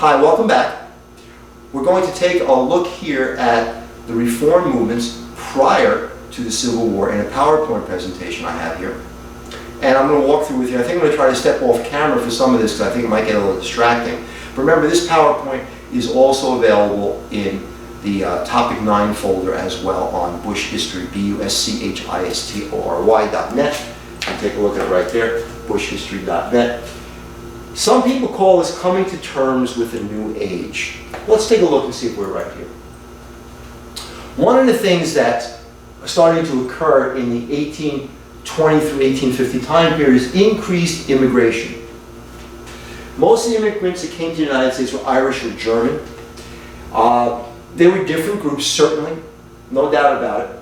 Hi, welcome back. We're going to take a look here at the reform movements prior to the Civil War in a PowerPoint presentation I have here. And I'm going to walk through with you. I think I'm going to try to step off camera for some of this because I think it might get a little distracting. But remember, this PowerPoint is also available in the Topic 9 folder as well on Busch History, BUSCHISTORY.net. You can take a look at it right there, buschhistory.net. Some people call this coming to terms with a new age. Let's take a look and see if we're right here. One of the things that's starting to occur in the 1820 through 1850 time period is increased immigration. Most of the immigrants that came to the United States were Irish or German. They were different groups, certainly, no doubt about it.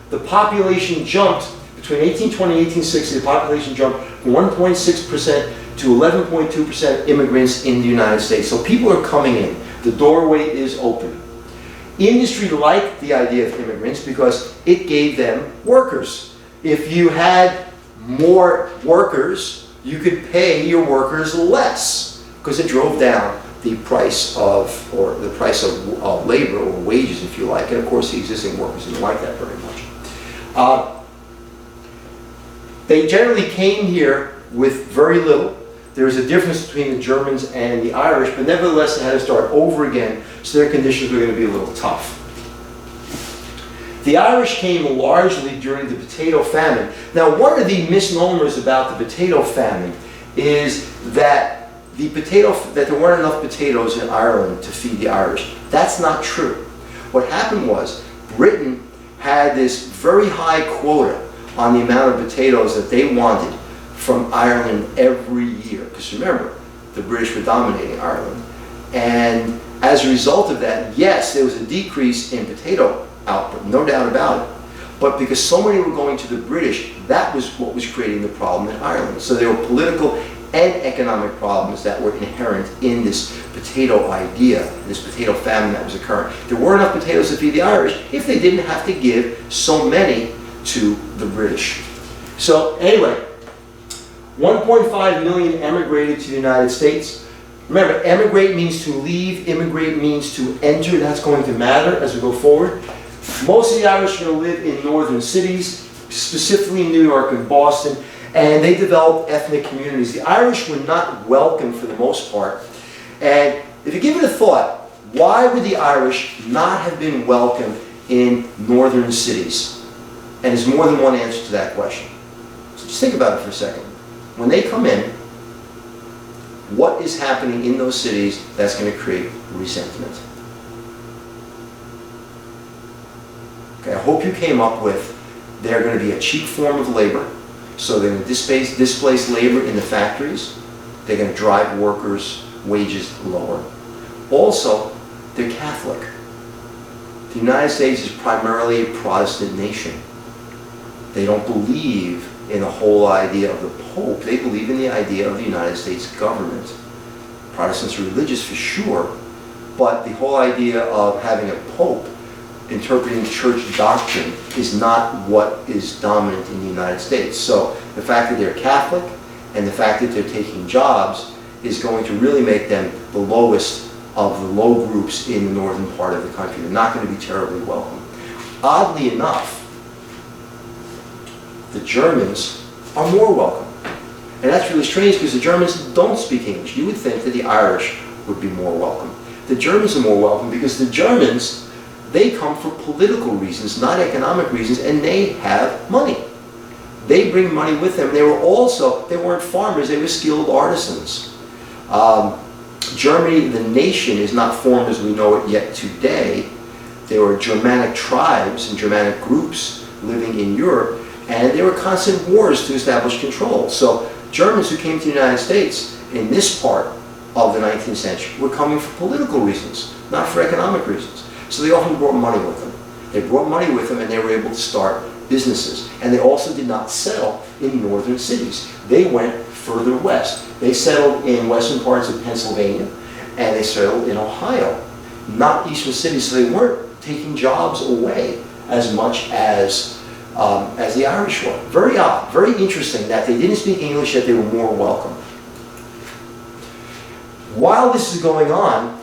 The population jumped between 1820 and 1860. The population jumped from 1.6% to 11.2% immigrants in the United States. So people are coming in. The doorway is open. Industry liked the idea of immigrants because it gave them workers. If you had more workers, you could pay your workers less because it drove down the price of, labor or wages, if you like. And of course, the existing workers didn't like that very much. They generally came here with very little. There was a difference between the Germans and the Irish, but nevertheless, they had to start over again, so their conditions were going to be a little tough. The Irish came largely during the potato famine. Now, one of the misnomers about the potato famine is that that there weren't enough potatoes in Ireland to feed the Irish. That's not true. What happened was Britain had this very high quota on the amount of potatoes that they wanted from Ireland every year. Because remember, the British were dominating Ireland. And as a result of that, yes, there was a decrease in potato output, no doubt about it. But because so many were going to the British, that was what was creating the problem in Ireland. So there were political and economic problems that were inherent in this potato idea, this potato famine that was occurring. There weren't enough potatoes to feed the Irish if they didn't have to give so many to the British. So anyway, 1.5 million emigrated to the United States. Remember, emigrate means to leave, immigrate means to enter. That's going to matter as we go forward. Most of the Irish are going to live in northern cities, specifically New York and Boston, and they developed ethnic communities. The Irish were not welcome for the most part. And if you give it a thought, why would the Irish not have been welcome in northern cities? And there's more than one answer to that question. So just think about it for a second. When they come in, what is happening in those cities that's going to create resentment? Okay, I hope you came up with they're going to be a cheap form of labor, so they're going to displace labor in the factories. They're going to drive workers' wages lower. Also, they're Catholic. The United States is primarily a Protestant nation. They don't believe in the whole idea of the Pope. They believe in the idea of the United States government. Protestants are religious for sure, but the whole idea of having a Pope interpreting church doctrine is not what is dominant in the United States. So the fact that they're Catholic and the fact that they're taking jobs is going to really make them the lowest of the low groups in the northern part of the country. They're not going to be terribly welcome. Oddly enough, the Germans are more welcome. And that's really strange because the Germans don't speak English. You would think that the Irish would be more welcome. The Germans are more welcome because the Germans, they come for political reasons, not economic reasons, and they have money. They bring money with them. They weren't farmers, they were skilled artisans. Germany, the nation, is not formed as we know it yet today. There were Germanic tribes and Germanic groups living in Europe, and there were constant wars to establish control. So Germans who came to the United States in this part of the 19th century were coming for political reasons, not for economic reasons. So they often brought money with them. They brought money with them and they were able to start businesses. And they also did not settle in northern cities. They went further west. They settled in western parts of Pennsylvania and they settled in Ohio, not eastern cities. So they weren't taking jobs away as much as the Irish were. Very odd, very interesting that they didn't speak English, yet they were more welcome. While this is going on,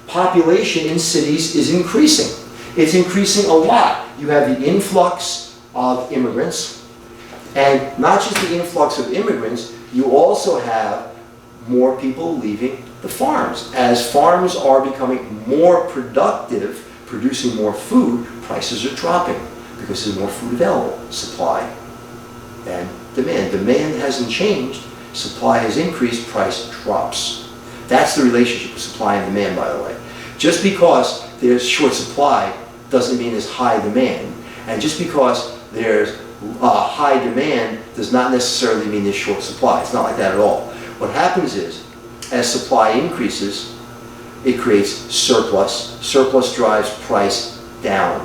population in cities is increasing. It's increasing a lot. You have the influx of immigrants, and not just the influx of immigrants, you also have more people leaving the farms. As farms are becoming more productive, producing more food, prices are dropping because there's more food available. Supply and demand. Demand hasn't changed, supply has increased, price drops. That's the relationship with supply and demand, by the way. Just because there's short supply doesn't mean there's high demand. And just because there's high demand does not necessarily mean there's short supply. It's not like that at all. What happens is, as supply increases, it creates surplus. Surplus drives price down.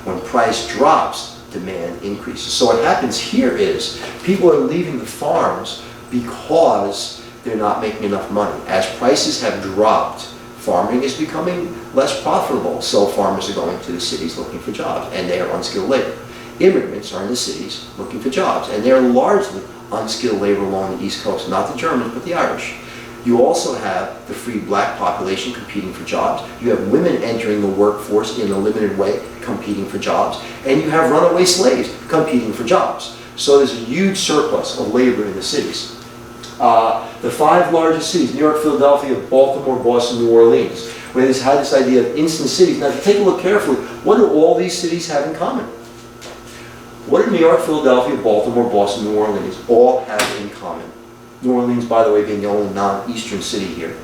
When price drops, demand increases. So what happens here is, people are leaving the farms because they're not making enough money. As prices have dropped, farming is becoming less profitable, so farmers are going to the cities looking for jobs, and they are unskilled labor. Immigrants are in the cities looking for jobs, and they're largely unskilled labor along the East Coast, not the Germans, but the Irish. You also have the free black population competing for jobs. You have women entering the workforce in a limited way, competing for jobs, and you have runaway slaves competing for jobs. So there's a huge surplus of labor in the cities. The 5 largest cities, New York, Philadelphia, Baltimore, Boston, New Orleans, where they had this idea of instant cities. Now, if you take a look carefully, what do all these cities have in common? What do New York, Philadelphia, Baltimore, Boston, New Orleans all have in common? New Orleans, by the way, being the only non-eastern city here.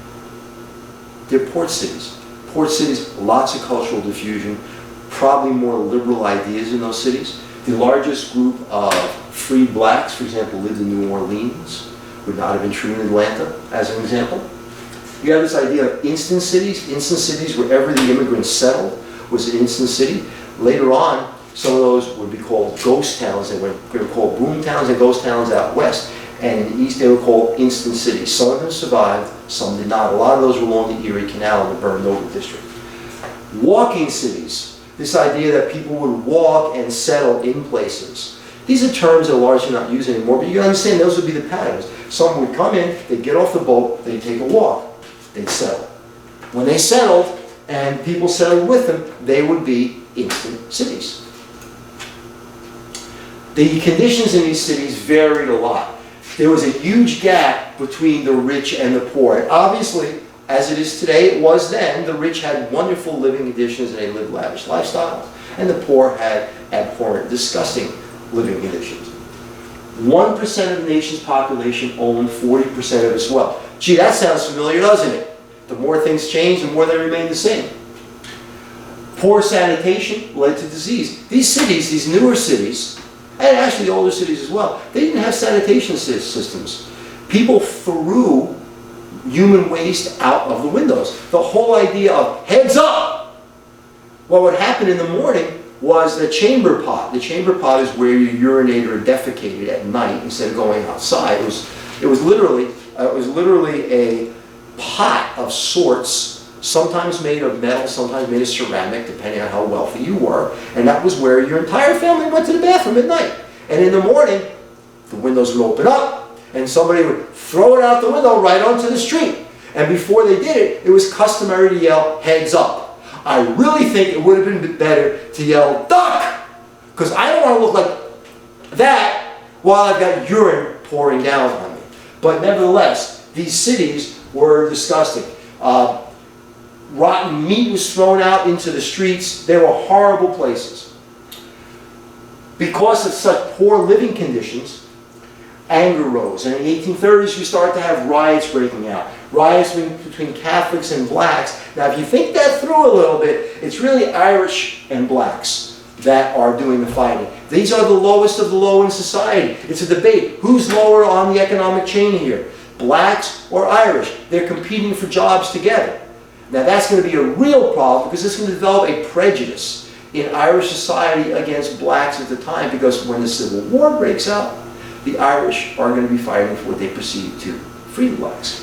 They're port cities. Port cities, lots of cultural diffusion, probably more liberal ideas in those cities. The largest group of free blacks, for example, lived in New Orleans. Would not have been true in Atlanta, as an example. You have this idea of instant cities. Instant cities, wherever the immigrants settled, was an instant city. Later on, some of those would be called ghost towns. They were called boom towns and ghost towns out west. And in the east, they were called instant cities. Some of them survived, some did not. A lot of those were along the Erie Canal in the Burned-Over district. Walking cities. This idea that people would walk and settle in places. These are terms that are largely not used anymore, but you understand those would be the patterns. Someone would come in, they'd get off the boat, they'd take a walk, they'd settle. When they settled, and people settled with them, they would be instant cities. The conditions in these cities varied a lot. There was a huge gap between the rich and the poor. And obviously, as it is today, it was then. The rich had wonderful living conditions and they lived lavish lifestyles. And the poor had abhorrent, disgusting living conditions. 1% of the nation's population owned 40% of its wealth. Gee, that sounds familiar, doesn't it? The more things change, the more they remain the same. Poor sanitation led to disease. These cities, these newer cities, and actually older cities as well, they didn't have sanitation systems. People threw human waste out of the windows. The whole idea of heads up! What would happen in the morning was the chamber pot. The chamber pot is where you urinated or defecated at night instead of going outside. It was literally a pot of sorts, sometimes made of metal, sometimes made of ceramic, depending on how wealthy you were. And that was where your entire family went to the bathroom at night. And in the morning, the windows would open up, and somebody would throw it out the window right onto the street. And before they did it, it was customary to yell, heads up. I really think it would have been better to yell, duck! Because I don't want to look like that while I've got urine pouring down on me. But nevertheless, these cities were disgusting. Rotten meat was thrown out into the streets. They were horrible places. Because of such poor living conditions, anger rose. And in the 1830s, you start to have riots breaking out. Riots between Catholics and blacks. Now, if you think that through a little bit, it's really Irish and blacks that are doing the fighting. These are the lowest of the low in society. It's a debate. Who's lower on the economic chain here? Blacks or Irish? They're competing for jobs together. Now, that's going to be a real problem because it's going to develop a prejudice in Irish society against blacks at the time, because when the Civil War breaks out, the Irish are going to be fighting for what they perceive to free the blacks.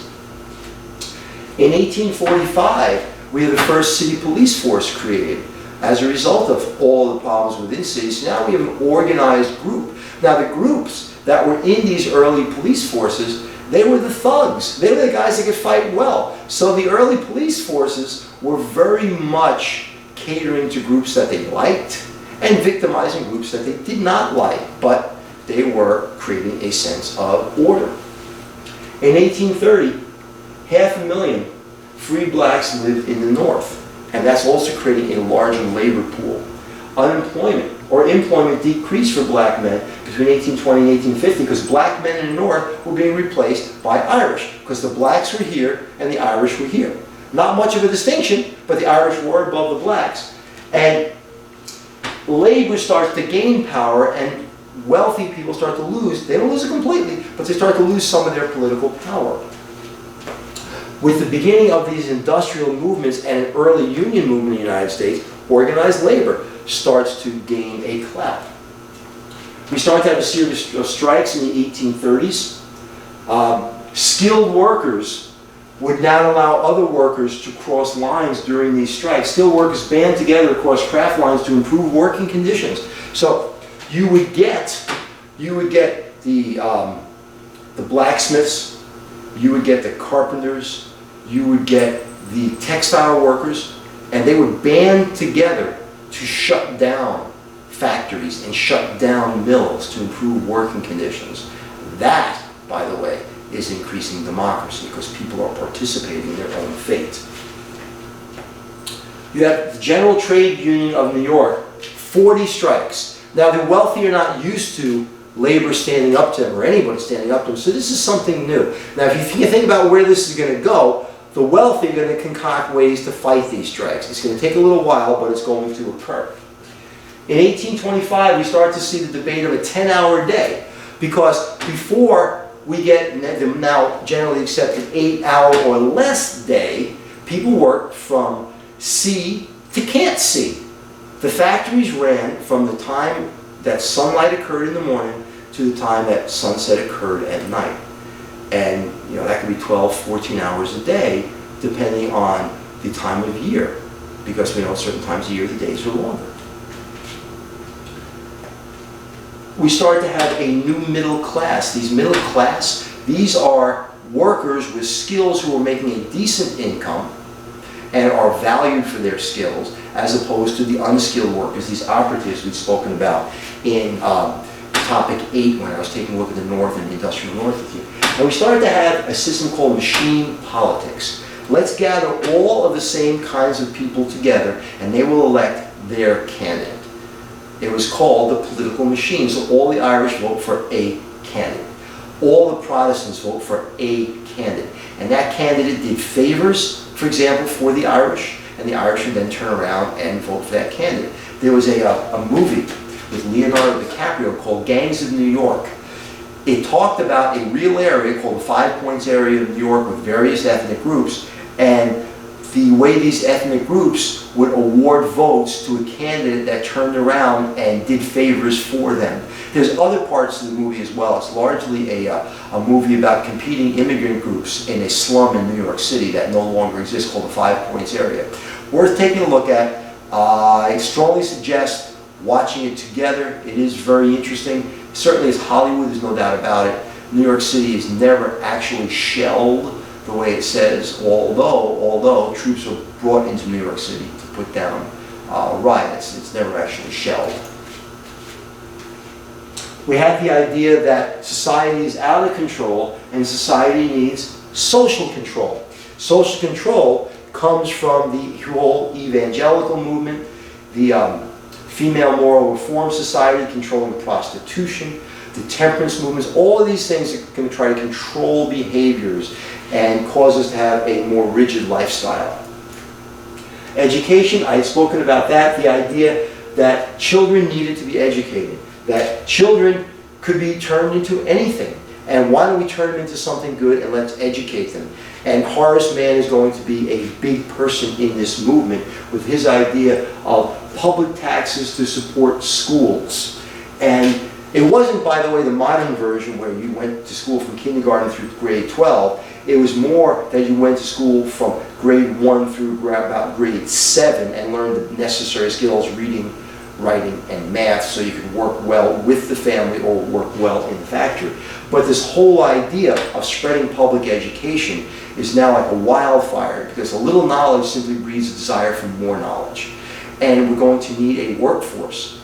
In 1845, we had the first city police force created as a result of all the problems within cities. So now we have an organized group. Now the groups that were in these early police forces, They were the thugs. They were the guys that could fight well. So the early police forces were very much catering to groups that they liked and victimizing groups that they did not like, but they were creating a sense of order. In 1830, 500,000 free blacks lived in the North, and that's also creating a larger labor pool. Unemployment or employment decreased for black men between 1820 and 1850 because black men in the North were being replaced by Irish, because the blacks were here and the Irish were here. Not much of a distinction, but the Irish were above the blacks. And labor starts to gain power and wealthy people start to lose. They don't lose it completely, but they start to lose some of their political power. With the beginning of these industrial movements and an early union movement in the United States, organized labor starts to gain a clout. We start to have a series of strikes in the 1830s. Skilled workers would not allow other workers to cross lines during these strikes. Skilled workers band together across craft lines to improve working conditions. So you would get the blacksmiths, you would get the carpenters, you would get the textile workers, and they would band together to shut down factories and shut down mills to improve working conditions. That, by the way, is increasing democracy because people are participating in their own fate. You have the General Trade Union of New York, 40 strikes. Now the wealthy are not used to labor standing up to them or anybody standing up to them, so this is something new. Now if you think about where this is going to go, the wealthy are going to concoct ways to fight these strikes. It's going to take a little while, but it's going to occur. In 1825, we start to see the debate of a 10-hour day, because before we get the now generally accepted 8-hour or less day, people worked from sea to can't see. The factories ran from the time that sunlight occurred in the morning to the time that sunset occurred at night. And that could be 12, 14 hours a day, depending on the time of year, because we know at certain times of year the days are longer. We start to have a new middle class. These middle class, these are workers with skills who are making a decent income and are valued for their skills, as opposed to the unskilled workers, these operatives we've spoken about in topic 8 when I was taking a look at the North and the industrial North with you. And we started to have a system called machine politics. Let's gather all of the same kinds of people together and they will elect their candidate. It was called the political machine. So all the Irish vote for a candidate. All the Protestants vote for a candidate. And that candidate did favors, for example, for the Irish, and the Irish would then turn around and vote for that candidate. There was a movie with Leonardo DiCaprio called Gangs of New York. It talked about a real area called the Five Points area of New York with various ethnic groups, and the way these ethnic groups would award votes to a candidate that turned around and did favors for them. There's other parts of the movie as well. It's largely a movie about competing immigrant groups in a slum in New York City that no longer exists called the Five Points area. Worth taking a look at. I strongly suggest watching it together. It is very interesting. Certainly as Hollywood, there's no doubt about it. New York City is never actually shelled the way it says, although troops are brought into New York City to put down riots. It's never actually shelled. We have the idea that society is out of control and society needs social control. Social control comes from the whole evangelical movement, the female moral reform society controlling prostitution, the temperance movements. All of these things are going to try to control behaviors and cause us to have a more rigid lifestyle. Education, I had spoken about that, the idea that children needed to be educated, that children could be turned into anything. And why don't we turn them into something good and let's educate them? And Horace Mann is going to be a big person in this movement with his idea of public taxes to support schools. And it wasn't, by the way, the modern version where you went to school from kindergarten through grade 12. It was more that you went to school from grade 1 through about grade 7 and learned the necessary skills, reading, writing, and math so you could work well with the family or work well in the factory. But this whole idea of spreading public education is now like a wildfire, because a little knowledge simply breeds a desire for more knowledge. And we're going to need a workforce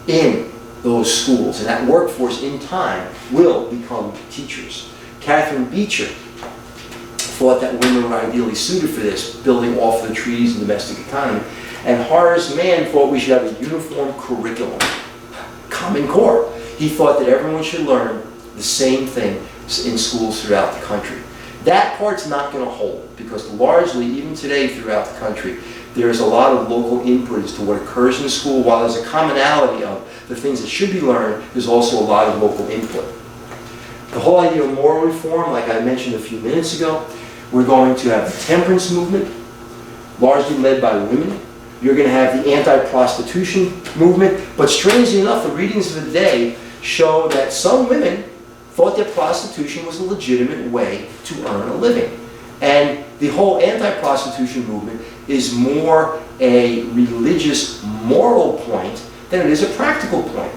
in those schools, and that workforce in time will become teachers. Catherine Beecher thought that women were ideally suited for this, building off the treaties and domestic economy. And Horace Mann thought we should have a uniform curriculum, Common Core. He thought that everyone should learn the same thing in schools throughout the country. That part's not going to hold, because largely, even today throughout the country, there's a lot of local input as to what occurs in the school. While there's a commonality of the things that should be learned, there's also a lot of local input. The whole idea of moral reform, like I mentioned a few minutes ago, we're going to have the temperance movement, largely led by women. You're going to have the anti-prostitution movement. But strangely enough, the readings of the day show that some women thought that prostitution was a legitimate way to earn a living. And the whole anti-prostitution movement is more a religious, moral point than it is a practical point.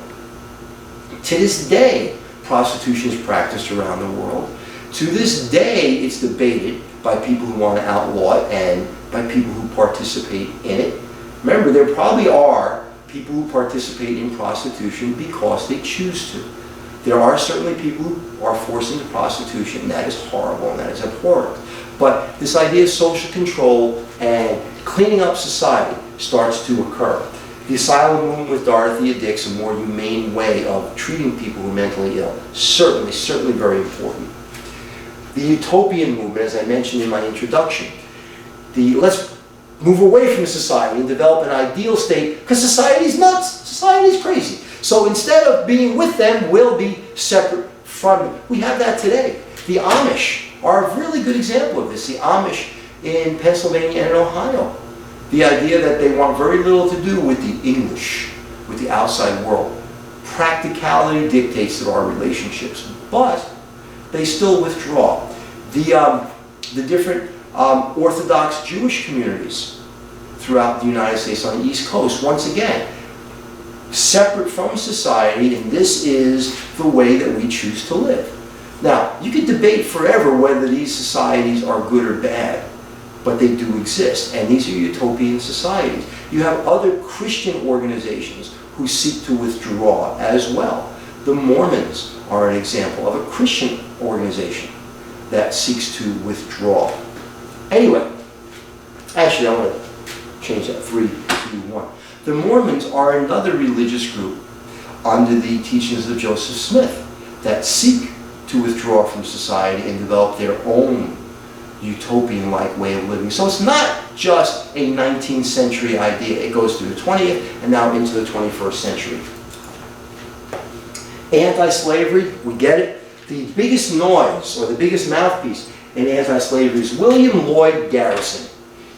To this day, prostitution is practiced around the world. To this day, it's debated by people who want to outlaw it and by people who participate in it. Remember, there probably are people who participate in prostitution because they choose to. There are certainly people who are forced into prostitution, and that is horrible and that is abhorrent. But this idea of social control and cleaning up society starts to occur. The asylum movement with Dorothea Dix, a more humane way of treating people who are mentally ill, certainly very important. The Utopian movement, as I mentioned in my introduction, let's move away from society and develop an ideal state, because society's nuts, society's crazy. So instead of being with them, we'll be separate from them. We have that today. The Amish are a really good example of this. The Amish in Pennsylvania and Ohio. The idea that they want very little to do with the English, with the outside world. Practicality dictates there are relationships, but they still withdraw. The different Orthodox Jewish communities throughout the United States on the East Coast, once again, separate from society, and this is the way that we choose to live. Now, you could debate forever whether these societies are good or bad, but they do exist, and these are utopian societies. You have other Christian organizations who seek to withdraw as well. The Mormons are an example of a Christian organization that seeks to withdraw. Anyway, actually I want to change that, 3, 2, 1. The Mormons are another religious group under the teachings of Joseph Smith that seek to withdraw from society and develop their own utopian-like way of living. So it's not just a 19th century idea. It goes through the 20th and now into the 21st century. Anti-slavery, we get it. The biggest noise, or the biggest mouthpiece in anti-slavery is William Lloyd Garrison.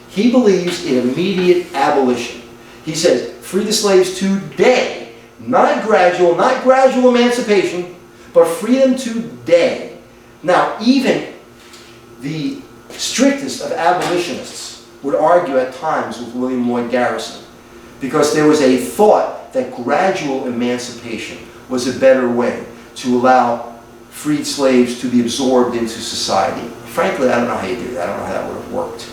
He believes in immediate abolition. He says, free the slaves today, not gradual emancipation, but free them today. Now, even the strictest of abolitionists would argue at times with William Lloyd Garrison, because there was a thought that gradual emancipation was a better way to allow freed slaves to be absorbed into society. Frankly, I don't know how you do that. I don't know how that would have worked.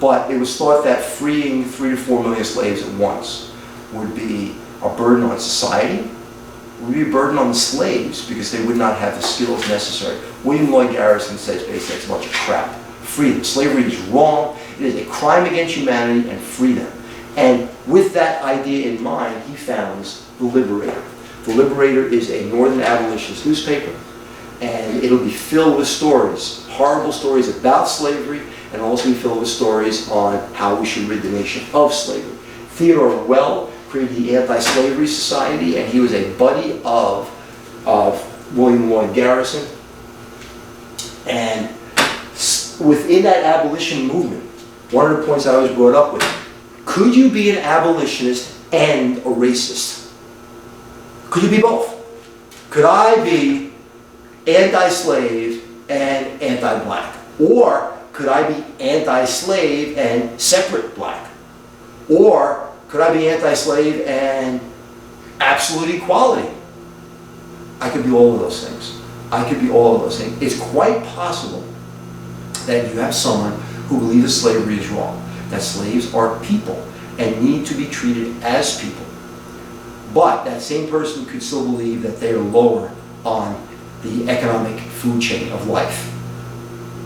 But it was thought that freeing 3 to 4 million slaves at once would be a burden on society. It would be a burden on the slaves because they would not have the skills necessary. William Lloyd Garrison says basically it's a bunch of crap. Free them. Slavery is wrong. It is a crime against humanity, and free them. And with that idea in mind, he founds The Liberator. The Liberator is a Northern abolitionist newspaper, and it'll be filled with stories, horrible stories about slavery, and also be filled with stories on how we should rid the nation of slavery. Theodore Well created the Anti-Slavery Society, and he was a buddy of William Lloyd Garrison. And within that abolition movement, one of the points I always brought up with, could you be an abolitionist and a racist? Could you be both? Could I be anti-slave and anti-black? Or could I be anti-slave and separate black? Or Could I be anti-slave and absolute equality? I could be all of those things. I could be all of those things. It's quite possible that you have someone who believes that slavery is wrong, that slaves are people and need to be treated as people. But that same person could still believe that they are lower on the economic food chain of life.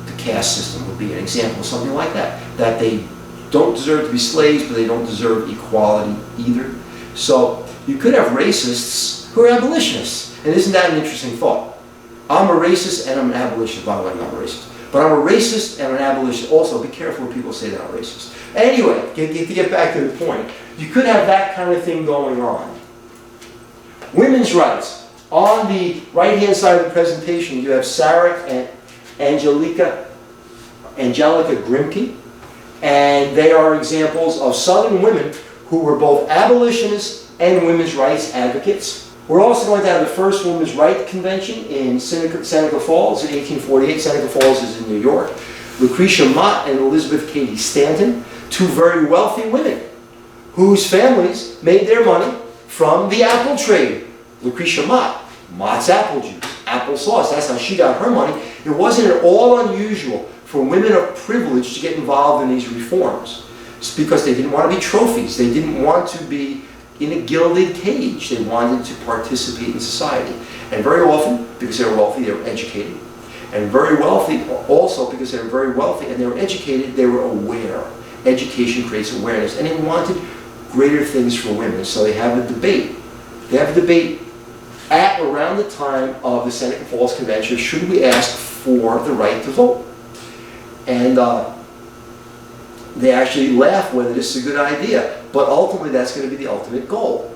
The caste system would be an example of something like that. That they don't deserve to be slaves, but they don't deserve equality either. So you could have racists who are abolitionists. And isn't that an interesting thought? I'm a racist and I'm an abolitionist. By the way, I'm not a racist. But I'm a racist and an abolitionist. Also, be careful when people say that I'm racist. Anyway, to get back to the point, you could have that kind of thing going on. Women's rights. On the right-hand side of the presentation, you have Sarah and Angelica Grimke. And they are examples of Southern women who were both abolitionists and women's rights advocates. We're also going to have the first Women's Rights Convention in Seneca Falls in 1848. Seneca Falls is in New York. Lucretia Mott and Elizabeth Cady Stanton, two very wealthy women whose families made their money from the apple trade. Lucretia Mott, Mott's apple juice, applesauce, that's how she got her money. It wasn't at all unusual for women of privilege to get involved in these reforms. It's because they didn't want to be trophies. They didn't want to be in a gilded cage. They wanted to participate in society. And very often, because they were wealthy, they were educated. And very wealthy, also because they were very wealthy and they were educated, they were aware. Education creates awareness. And they wanted greater things for women. So they have a debate. They have a debate at around the time of the Seneca Falls Convention. Should we ask for the right to vote? And they actually laugh whether this is a good idea. But ultimately, that's going to be the ultimate goal,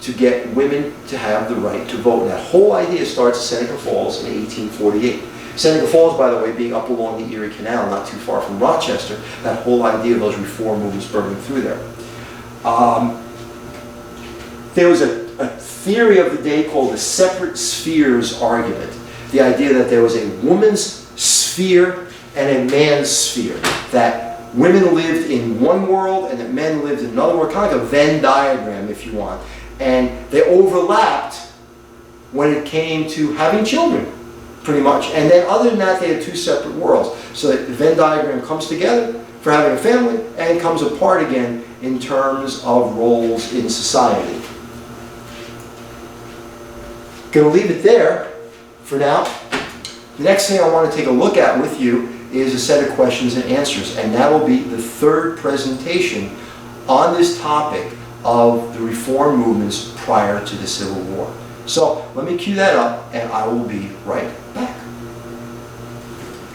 to get women to have the right to vote. And that whole idea starts at Seneca Falls in 1848. Seneca Falls, by the way, being up along the Erie Canal, not too far from Rochester, that whole idea of those reform movements burning through there. There was a theory of the day called the separate spheres argument. The idea that there was a woman's sphere and a man's sphere. That women lived in one world and that men lived in another world, kind of like a Venn diagram, if you want. And they overlapped when it came to having children, pretty much. And then other than that, they had two separate worlds. So that the Venn diagram comes together for having a family and comes apart again in terms of roles in society. Going to leave it there for now. The next thing I want to take a look at with you is a set of questions and answers, and that will be the third presentation on this topic of the reform movements prior to the Civil War. So let me cue that up and I will be right back.